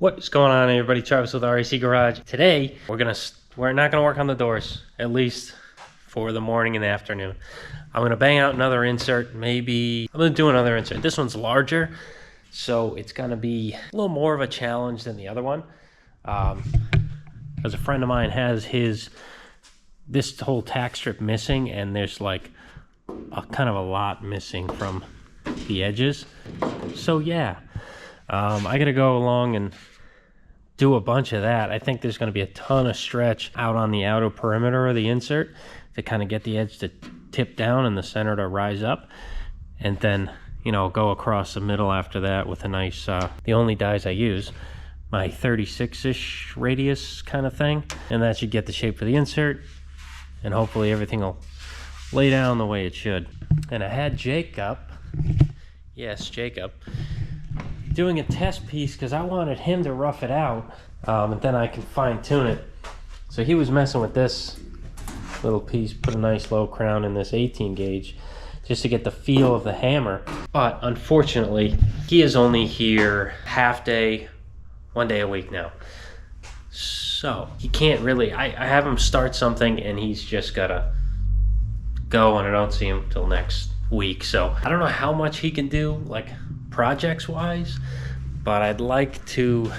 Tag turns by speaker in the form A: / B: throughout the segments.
A: What's going on, everybody? Travis with RAC Garage. Today we're not gonna work on the doors, at least for the morning and the afternoon. I'm gonna bang out another insert. Maybe I'm gonna do another insert. This one's larger, so it's gonna be a little more of a challenge than the other one. Because a friend of mine has this whole tack strip missing, and there's like kind of a lot missing from the edges. So yeah. I gotta go along and do a bunch of that. I think there's gonna be a ton of stretch out on the outer perimeter of the insert to kind of get the edge to tip down and the center to rise up, and then, you know, go across the middle after that with a nice the only dies I use, my 36-ish radius kind of thing, and that should get the shape for the insert, and hopefully everything will lay down the way it should. And I had Jacob, yes, Jacob, doing a test piece because I wanted him to rough it out, and then I can fine tune it. So he was messing with this little piece, put a nice low crown in this 18 gauge just to get the feel of the hammer. But unfortunately, he is only here half day, 1 day a week now. So he can't really, I have him start something and he's just gotta go, and I don't see him till next week. So I don't know how much he can do, like projects wise, but I'd like to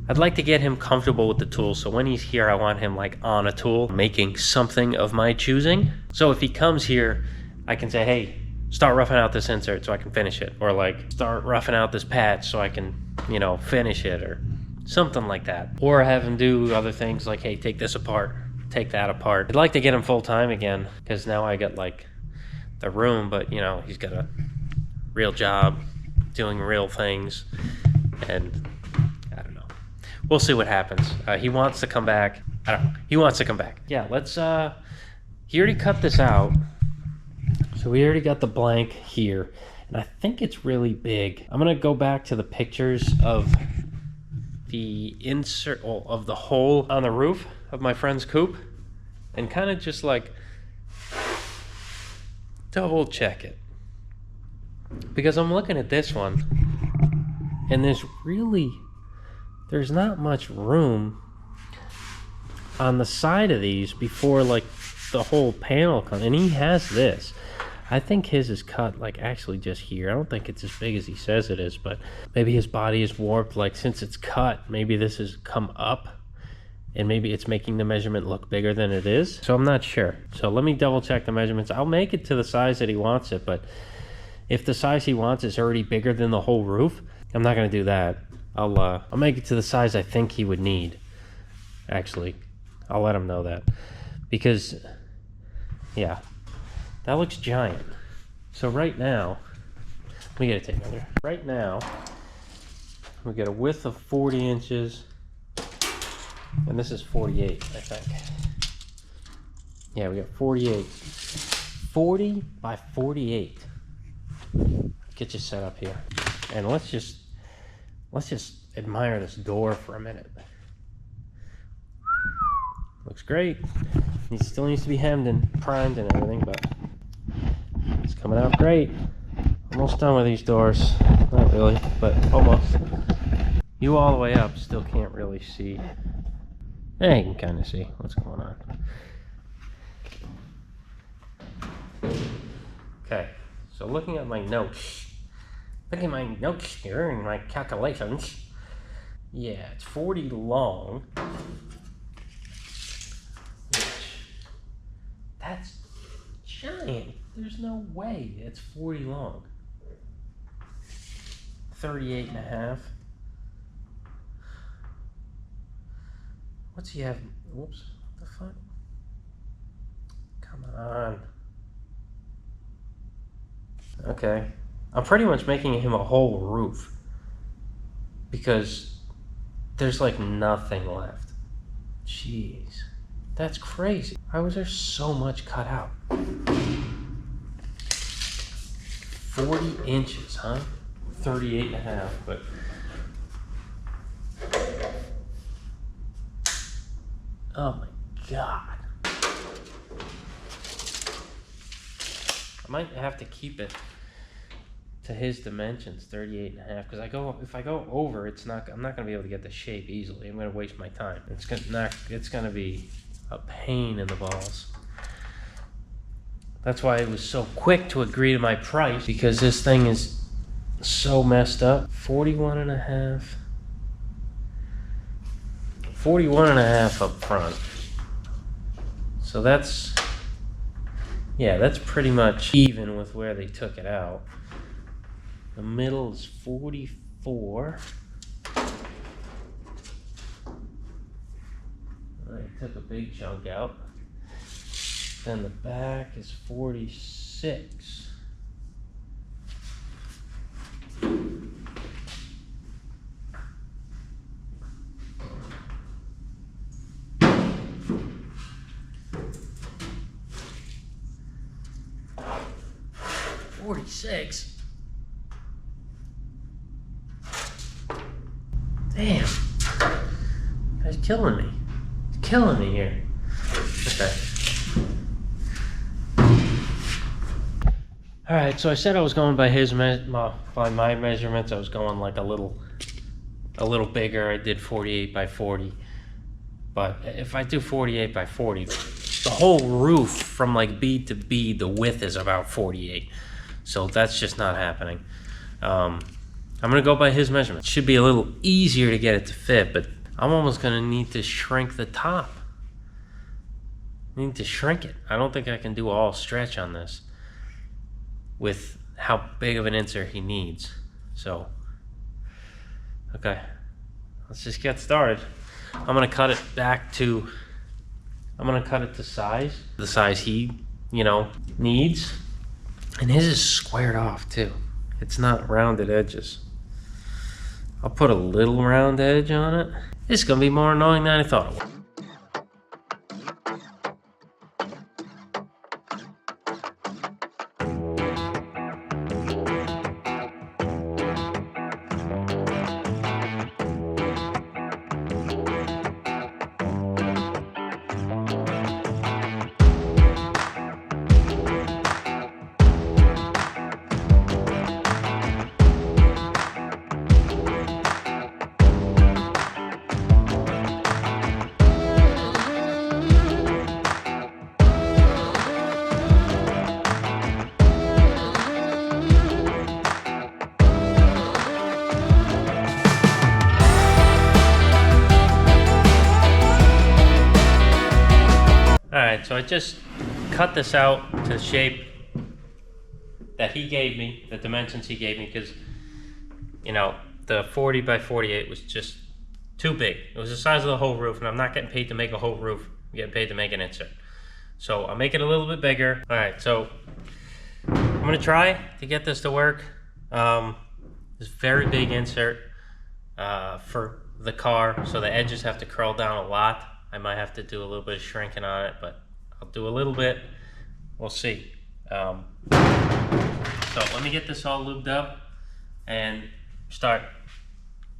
A: get him comfortable with the tool. So when he's here, I want him like on a tool, making something of my choosing. So if he comes here, I can say, hey, start roughing out this insert so I can finish it, or like start roughing out this patch so I can, you know, finish it, or something like that. Or have him do other things like, hey, take this apart, take that apart. I'd like to get him full time again, because now I got like the room, but you know, he's got a real job doing real things, and I don't know, we'll see what happens. He wants to come back. I don't know, he wants to come back. Yeah, let's he already cut this out, so we already got the blank here, and I think it's really big. I'm gonna go back to the pictures of the insert, of the hole on the roof of my friend's coop, and kind of just like double check it. Because I'm looking at this one, and there's not much room on the side of these before like the whole panel comes. And he has this. I think his is cut like actually just here. I don't think it's as big as he says it is, but maybe his body is warped. Like since it's cut, maybe this has come up, and maybe it's making the measurement look bigger than it is. So I'm not sure. So let me double check the measurements. I'll make it to the size that he wants it, but if the size he wants is already bigger than the whole roof, I'm not gonna do that. I'll make it to the size I think he would need. Actually, I'll let him know that, because yeah, that looks giant. So right now, let me get a tape measure. Right now, we get a width of 40 inches, and this is 48, I think. Yeah, we got 48. 40 by 48. Get you set up here, and let's just admire this door for a minute. Looks great. He still needs to be hemmed and primed and everything, but it's coming out great. Almost done with these doors. Not really, but almost. You all the way up still can't really see. Yeah, you can kind of see what's going on. Okay. So looking at my notes here and my calculations, yeah, it's 40 long, which, that's giant. There's no way it's 40 long. 38 and a half. What's he have? Whoops, what the fuck? Come on. Okay, I'm pretty much making him a whole roof, because there's like nothing left. Jeez, that's crazy. Why was there so much cut out? 40 inches, huh? 38 and a half, but oh my God. I might have to keep it to his dimensions, 38.5. Because if I go over, I'm not gonna be able to get the shape easily. I'm gonna waste my time. It's gonna be a pain in the balls. That's why I was so quick to agree to my price, because this thing is so messed up. 41.5. 41.5 up front. So that's pretty much even with where they took it out. The middle is 44. I took a big chunk out. Then the back is 46. Damn. That's killing me. It's killing me here. Okay. Alright, so I said I was going by by my measurements. I was going like a little bigger. I did 48 by 40. But if I do 48 by 40, the whole roof from like bead to bead, the width is about 48. So that's just not happening. I'm gonna go by his measurements. Should be a little easier to get it to fit, but I'm almost gonna need to shrink the top. I need to shrink it. I don't think I can do all stretch on this with how big of an insert he needs. So, okay, let's just get started. I'm gonna cut it to size, the size he, needs. And his is squared off too. It's not rounded edges. I'll put a little round edge on it. It's gonna be more annoying than I thought it would. So I just cut this out to the shape that he gave me, the dimensions he gave me, because, the 40 by 48 was just too big. It was the size of the whole roof, and I'm not getting paid to make a whole roof. I'm getting paid to make an insert. So I'll make it a little bit bigger. All right, so I'm gonna try to get this to work. This very big insert for the car, so the edges have to curl down a lot. I might have to do a little bit of shrinking on it, but I'll do a little bit. We'll see. So let me get this all lubed up and start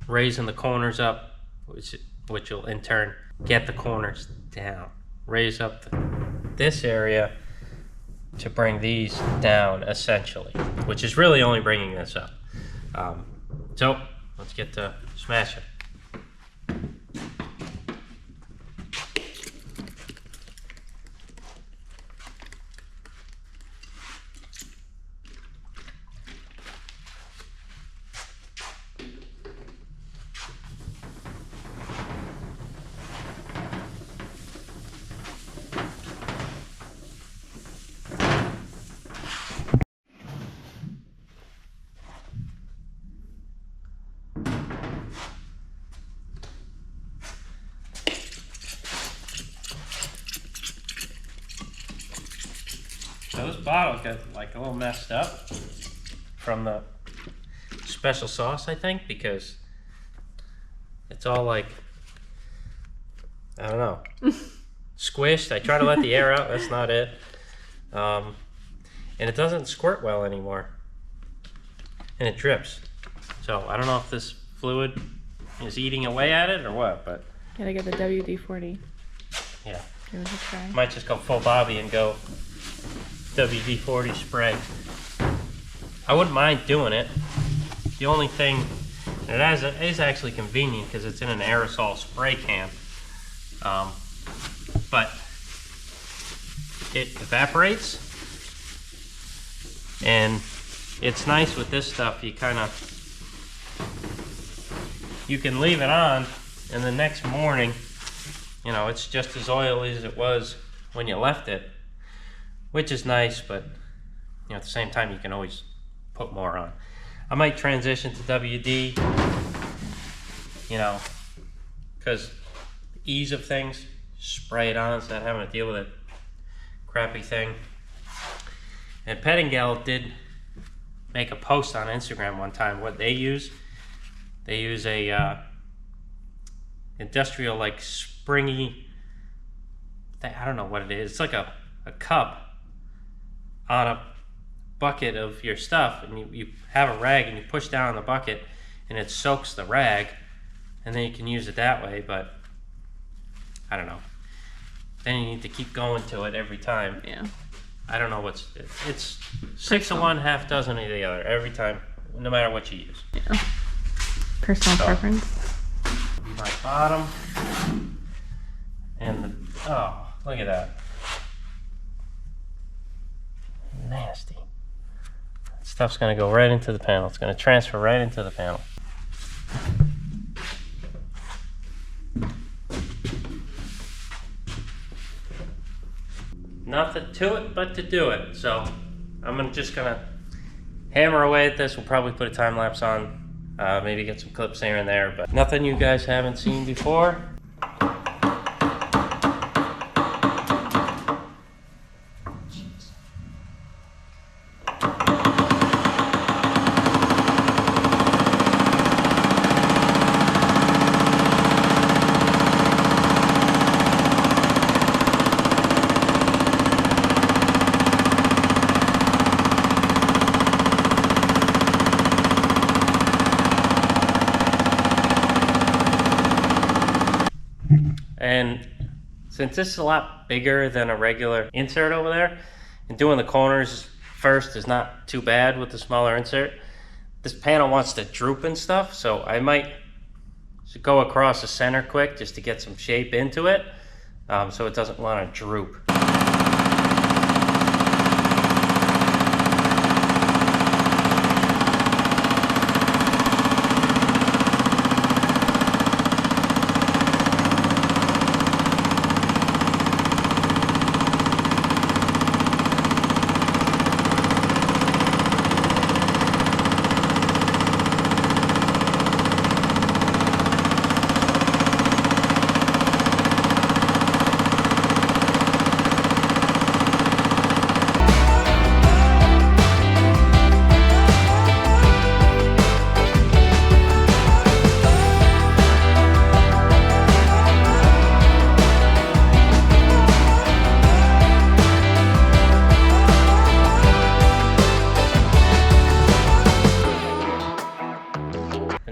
A: raising the corners up, which will in turn get the corners down. Raise up this area to bring these down, essentially, which is really only bringing this up. So let's get to smashing. Those bottles got like a little messed up from the special sauce, I think, because it's all like, I don't know, squished. I try to let the air out, that's not it. And it doesn't squirt well anymore. And it drips. So I don't know if this fluid is eating away at it or what, but.
B: Gotta get the WD-40.
A: Yeah.
B: Give it a try.
A: Might just go full Bobby and go WD-40 spray. I wouldn't mind doing it. The only thing, and it is actually convenient because it's in an aerosol spray can, but it evaporates, and it's nice with this stuff. You can leave it on, and the next morning, you know, it's just as oily as it was when you left it, which is nice, but you know, at the same time, you can always put more on. I might transition to WD, you know, because ease of things, spray it on instead of having to deal with a crappy thing. And Pettingill did make a post on Instagram one time. What they use a industrial, like, springy thing. I don't know what it is. It's like a cup on a bucket of your stuff, and you have a rag and you push down on the bucket and it soaks the rag, and then you can use it that way. But I don't know, then you need to keep going to it every time.
B: Yeah.
A: I don't know it's 6 of one, half dozen of the other every time, no matter what you use.
B: Yeah. Personal preference.
A: My bottom, and oh, look at that, nasty. Stuff's going to go right into the panel. It's going to transfer right into the panel. Nothing to it but to do it. So I'm just going to hammer away at this. We'll probably put a time lapse on, maybe get some clips here and there, but nothing you guys haven't seen before. And since this is a lot bigger than a regular insert over there, and doing the corners first is not too bad with the smaller insert, this panel wants to droop and stuff, so I might go across the center quick just to get some shape into it, so it doesn't want to droop.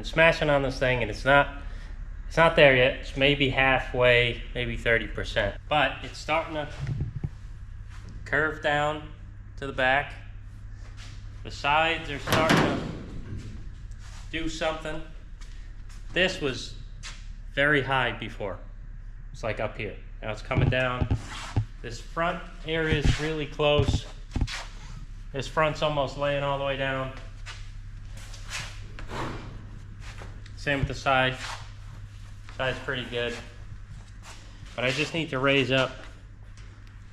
A: Smashing on this thing, and it's not there yet. It's maybe halfway, maybe 30%, but it's starting to curve down to the back. The sides are starting to do something. This was very high before. It's like up here. Now it's coming down. This front area is really close. This front's almost laying all the way down. Same with the side. Side's pretty good. But I just need to raise up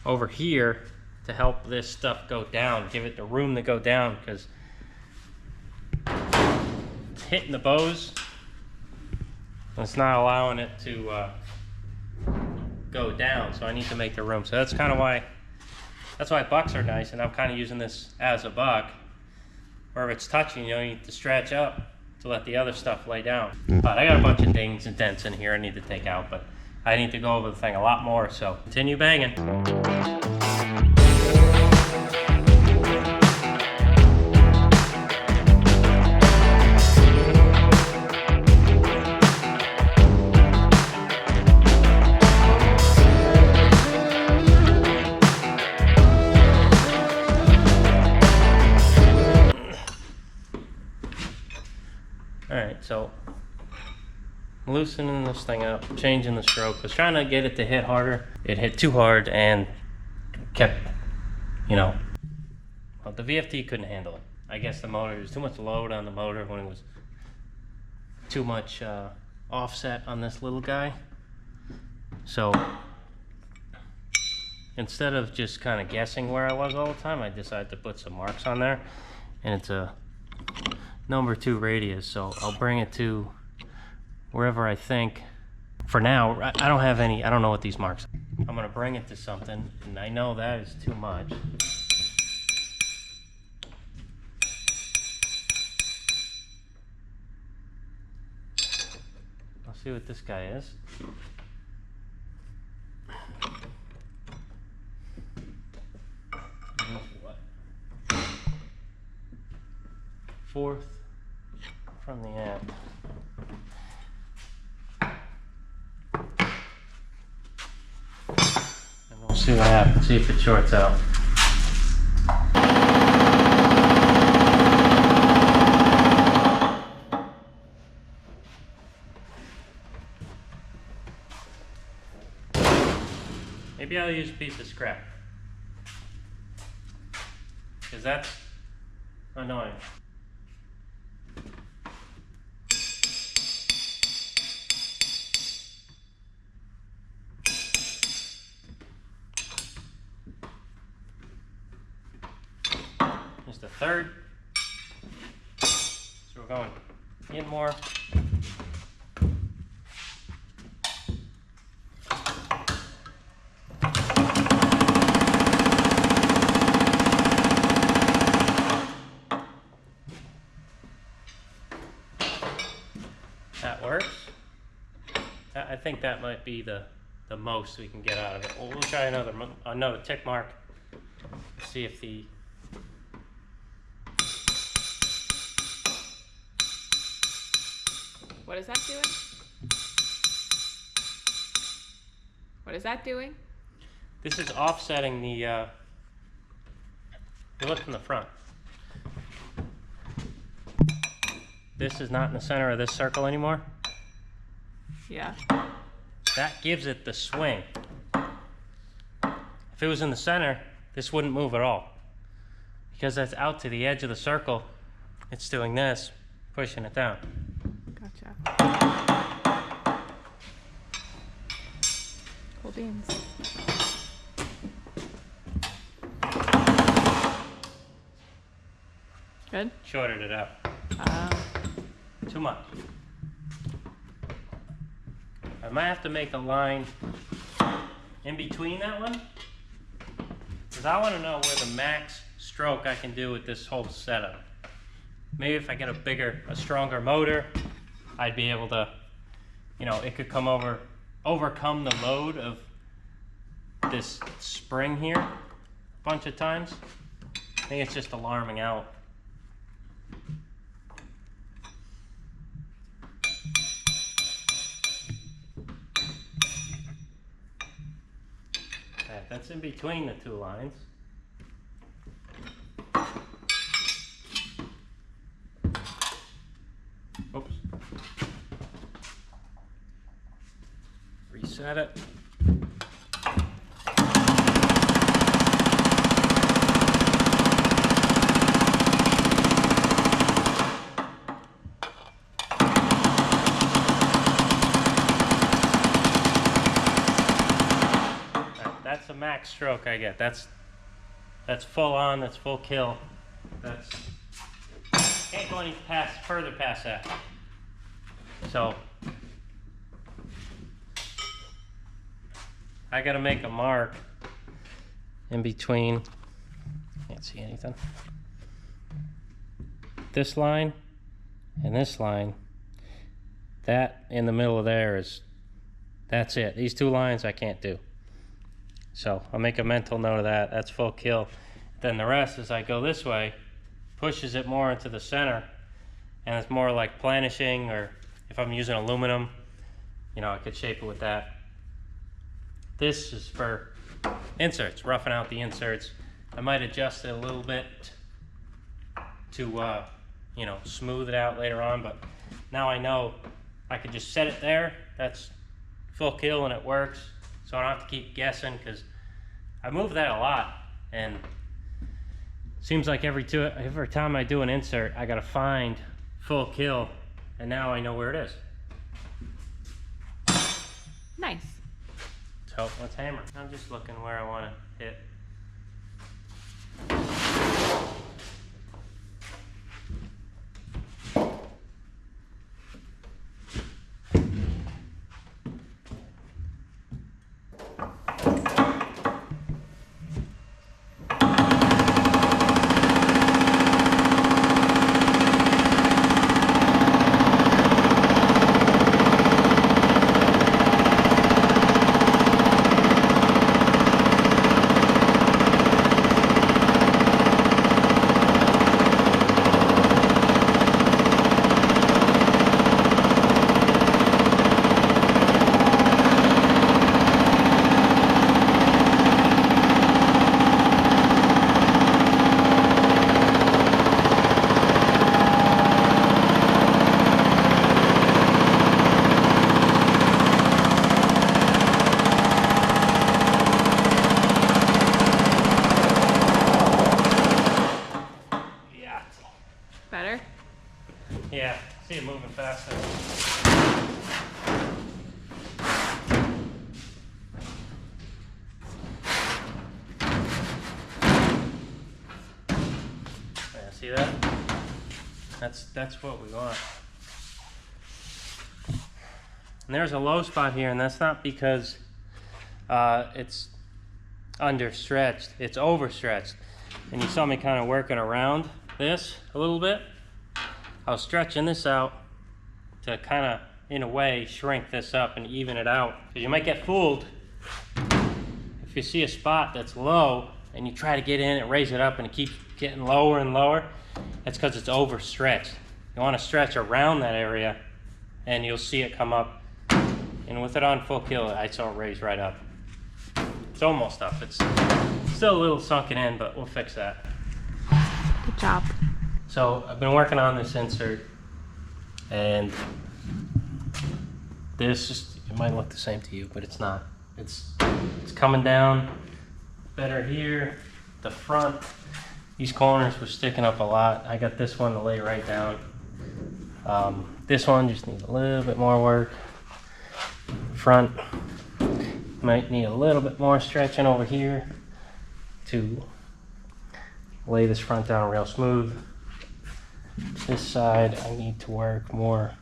A: over here to help this stuff go down, give it the room to go down, because it's hitting the bows. It's not allowing it to go down, so I need to make the room. So that's kind of why, bucks are nice, and I'm kind of using this as a buck. Where if it's touching, you need to stretch up to let the other stuff lay down. But I got a bunch of dings and dents in here I need to take out, but I need to go over the thing a lot more, so continue banging. loosening this thing up, changing the stroke. Was trying to get it to hit harder. It hit too hard and kept, you know, well, the VFD couldn't handle it. I guess the motor, there was too much load on the motor when it was too much offset on this little guy. So instead of just kind of guessing where I was all the time, I decided to put some marks on there, and it's a number 2 radius, so I'll bring it to wherever I think. For now, I don't have any, I don't know what these marks are. I'm gonna bring it to something, and I know that is too much. I'll see what this guy is. What? 4th from the end. And we'll see what happens, see if it shorts out. Maybe I'll use a piece of scrap, because that's annoying. Here's the 3rd. So we're going in more. That works. I think that might be the most we can get out of it. We'll try another tick mark. See if the
B: What is that doing? What is that doing?
A: This is offsetting the. You look from the front. This is not in the center of this circle anymore.
B: Yeah.
A: That gives it the swing. If it was in the center, this wouldn't move at all. Because that's out to the edge of the circle, it's doing this, pushing it down.
B: Gotcha. Cool beans. Good?
A: Shorted it up. Too much. I might have to make a line in between that one, because I want to know where the max stroke I can do with this whole setup. Maybe if I get a stronger motor, I'd be able to, you know, it could overcome the load of this spring here a bunch of times. I think it's just alarming out. That's in between the 2 lines. Oops. Reset it. That's a max stroke I get. That's full on, that's full kill. That's can't go any further past that. So I gotta make a mark in between, can't see anything, this line and this line. That in the middle of there is, that's it. These 2 lines I can't do. So I'll make a mental note of that. That's full kill. Then the rest, as I go this way, pushes it more into the center, and it's more like planishing, or if I'm using aluminum, you know, I could shape it with that. This is for inserts, roughing out the inserts. I might adjust it a little bit to, you know, smooth it out later on, but now I know I could just set it there. That's full kill and it works. So I don't have to keep guessing because I move that a lot. And seems like every time I do an insert, I gotta find full kill. And now I know where it is.
B: Nice.
A: So let's hammer. I'm just looking where I want to hit.
B: Better?
A: Yeah, see it moving faster. Yeah, see that? That's what we want. And there's a low spot here, and that's not because it's understretched, it's overstretched. And you saw me kind of working around this a little bit. I was stretching this out to kind of, in a way, shrink this up and even it out. Because you might get fooled if you see a spot that's low and you try to get in and raise it up and it keeps getting lower and lower. That's because it's overstretched. You want to stretch around that area and you'll see it come up. And with it on full kill, I saw it raise right up. It's almost up. It's still a little sunken in, but we'll fix that.
B: Good job.
A: So I've been working on this insert, and this just, it might look the same to you, but it's not. It's coming down better here. The front, these corners were sticking up a lot. I got this one to lay right down. This one just needs a little bit more work. Front might need a little bit more stretching over here to lay this front down real smooth. This side I need to work more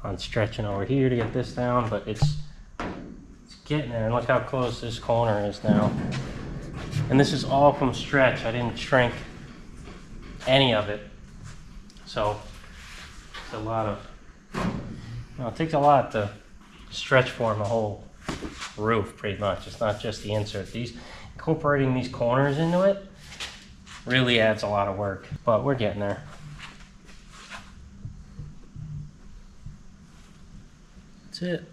A: on stretching over here to get this down, but it's getting there. And look how close this corner is now. And this is all from stretch. I didn't shrink any of it. So it's a lot of, it takes a lot to stretch form a whole roof pretty much. It's not just the insert. Incorporating these corners into it really adds a lot of work, but we're getting there. That's it.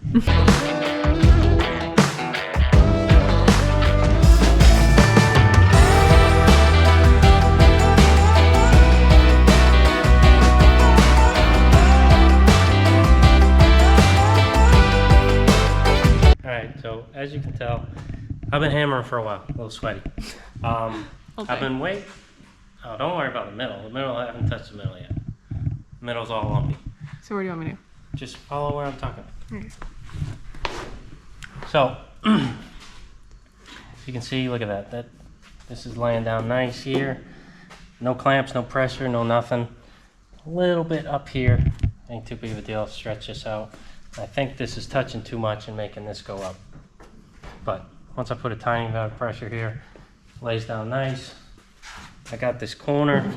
A: Alright, so as you can tell, I've been hammering for a while, a little sweaty. I've been waiting. Oh, don't worry about the middle. The middle, I haven't touched the middle yet. The middle's all lumpy.
B: So where do you want me to?
A: Just follow where I'm talking.
B: Okay.
A: So, you can see, look at that. This is laying down nice here. No clamps, no pressure, no nothing. A little bit up here. Ain't too big of a deal. I'll stretch this out. I think this is touching too much and making this go up. But once I put a tiny amount of pressure here, lays down nice. I got this corner.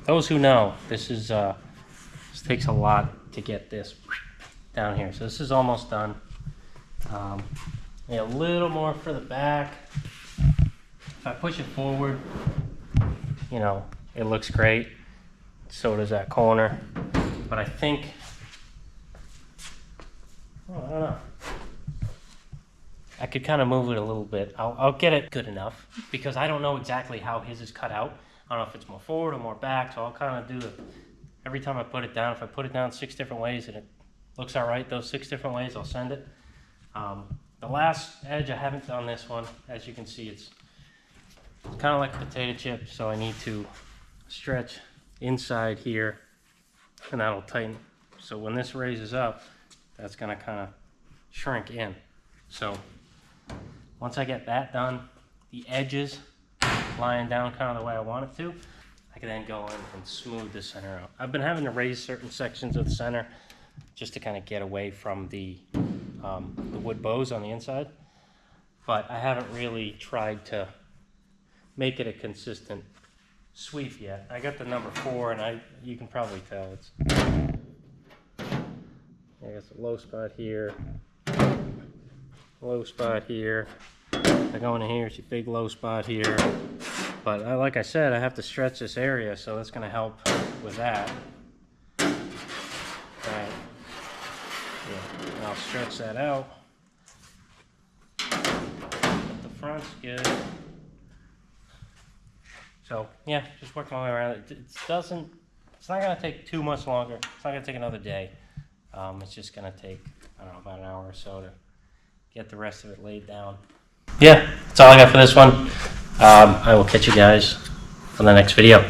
A: Those who know, this takes a lot to get this down here. So this is almost done. Yeah, a little more for the back. If I push it forward, you know, it looks great. So does that corner. But I think, I don't know. I could kind of move it a little bit. I'll get it good enough because I don't know exactly how his is cut out. I don't know if it's more forward or more back, so I'll kind of do every time I put it down, if I put it down 6 different ways and it looks all right, those 6 different ways, I'll send it. The last edge, I haven't done this one. As you can see, it's kind of like a potato chip, so I need to stretch inside here, and that'll tighten. So when this raises up, that's gonna kind of shrink in. So once I get that done, the edges lying down kind of the way I want it to, I can then go in and smooth the center out. I've been having to raise certain sections of the center just to kind of get away from the wood bows on the inside, but I haven't really tried to make it a consistent sweep yet. I got the number 4, and you can probably tell it's, I guess, a low spot here, low spot here. I go in here, it's a big low spot here. But like I said, I have to stretch this area, so that's going to help with that. Right. Yeah, and I'll stretch that out. But the front's good. So yeah, just working my way around it. It's not going to take too much longer. It's not going to take another day. It's just going to take, I don't know, about an hour or so to get the rest of it laid down. Yeah, that's all I got for this one. I will catch you guys on the next video.